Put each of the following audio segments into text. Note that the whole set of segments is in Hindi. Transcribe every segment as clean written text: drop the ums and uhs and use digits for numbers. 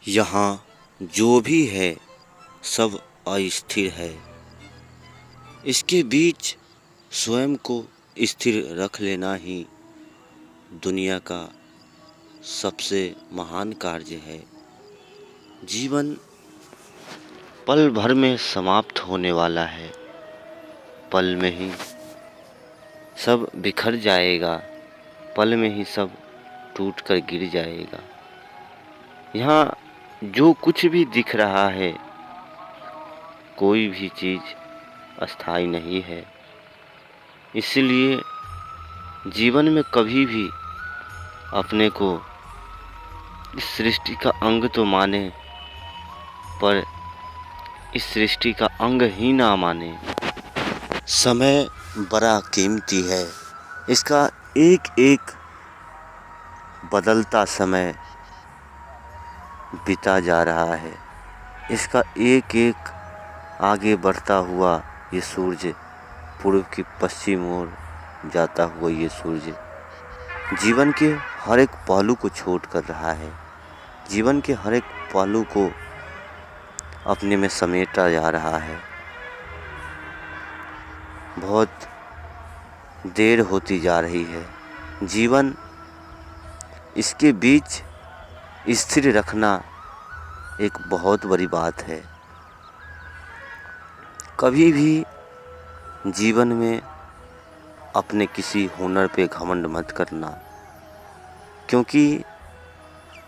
यहाँ जो भी है सब अस्थिर है। इसके बीच स्वयं को स्थिर रख लेना ही दुनिया का सबसे महान कार्य है। जीवन पल भर में समाप्त होने वाला है। पल में ही सब बिखर जाएगा, पल में ही सब टूट कर गिर जाएगा। यहाँ जो कुछ भी दिख रहा है, कोई भी चीज़ अस्थाई नहीं है। इसलिए जीवन में कभी भी अपने को इस सृष्टि का अंग तो माने, पर इस सृष्टि का अंग ही ना माने। समय बड़ा कीमती है। इसका एक एक बदलता समय बीता जा रहा है। इसका एक एक आगे बढ़ता हुआ ये सूरज, पूर्व की पश्चिम ओर जाता हुआ ये सूरज जीवन के हर एक पहलू को छोड़ कर रहा है। जीवन के हर एक पहलू को अपने में समेटा जा रहा है। बहुत देर होती जा रही है। जीवन इसके बीच स्थिर रखना एक बहुत बड़ी बात है। कभी भी जीवन में अपने किसी हुनर पे घमंड मत करना, क्योंकि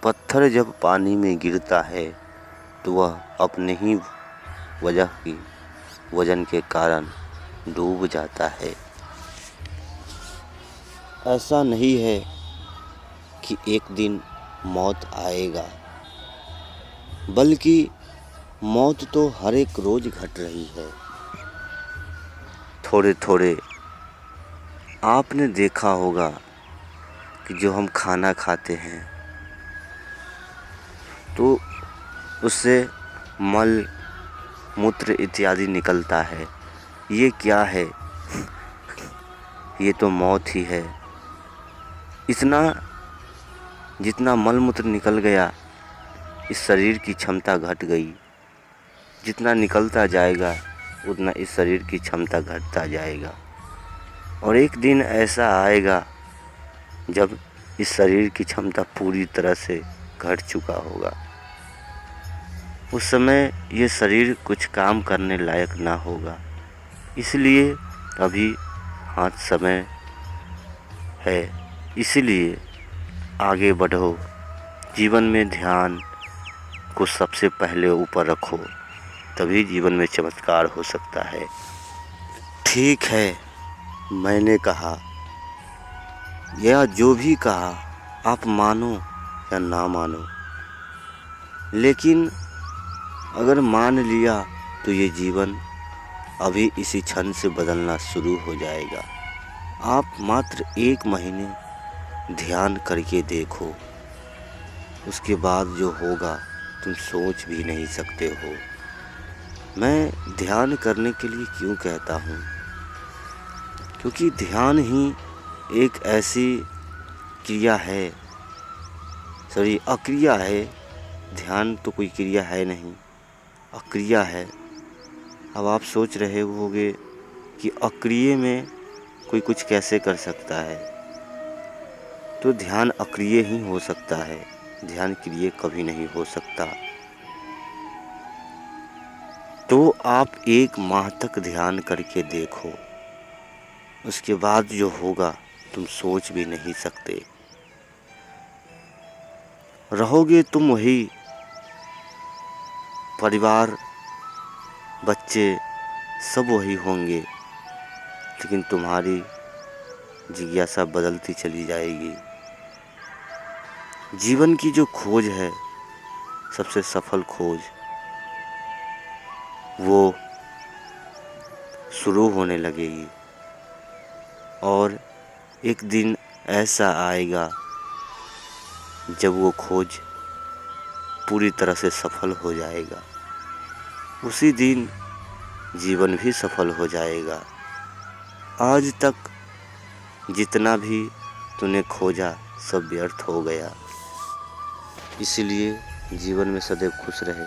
पत्थर जब पानी में गिरता है तो वह अपने ही वजन के कारण डूब जाता है। ऐसा नहीं है कि एक दिन मौत आएगा, बल्कि मौत तो हर एक रोज घट रही है। थोड़े थोड़े आपने देखा होगा कि जो हम खाना खाते हैं तो उससे मल मूत्र इत्यादि निकलता है। ये क्या है? ये तो मौत ही है। इतना जितना मल मूत्र निकल गया, इस शरीर की क्षमता घट गई। जितना निकलता जाएगा उतना इस शरीर की क्षमता घटता जाएगा। और एक दिन ऐसा आएगा जब इस शरीर की क्षमता पूरी तरह से घट चुका होगा। उस समय ये शरीर कुछ काम करने लायक ना होगा। इसलिए अभी हाथ समय है, इसलिए आगे बढ़ो। जीवन में ध्यान को सबसे पहले ऊपर रखो, तभी जीवन में चमत्कार हो सकता है। ठीक है, मैंने कहा या जो भी कहा आप मानो या ना मानो, लेकिन अगर मान लिया तो ये जीवन अभी इसी क्षण से बदलना शुरू हो जाएगा। आप मात्र 1 महीने ध्यान करके देखो, उसके बाद जो होगा तुम सोच भी नहीं सकते हो। मैं ध्यान करने के लिए क्यों कहता हूँ? क्योंकि ध्यान ही एक ऐसी क्रिया है, अक्रिया है। ध्यान तो कोई क्रिया है नहीं, अक्रिया है। अब आप सोच रहे होंगे कि अक्रिय में कोई कुछ कैसे कर सकता है? तो ध्यान अक्रिय ही हो सकता है, ध्यान क्रिय कभी नहीं हो सकता। तो आप 1 माह तक ध्यान करके देखो, उसके बाद जो होगा तुम सोच भी नहीं सकते। रहोगे तुम वही, परिवार बच्चे सब वही होंगे, लेकिन तुम्हारी जिज्ञासा बदलती चली जाएगी। जीवन की जो खोज है, सबसे सफल खोज, वो शुरू होने लगेगी। और एक दिन ऐसा आएगा जब वो खोज पूरी तरह से सफल हो जाएगा। उसी दिन जीवन भी सफल हो जाएगा। आज तक जितना भी तूने खोजा सब व्यर्थ हो गया। इसलिए जीवन में सदैव खुश रहे।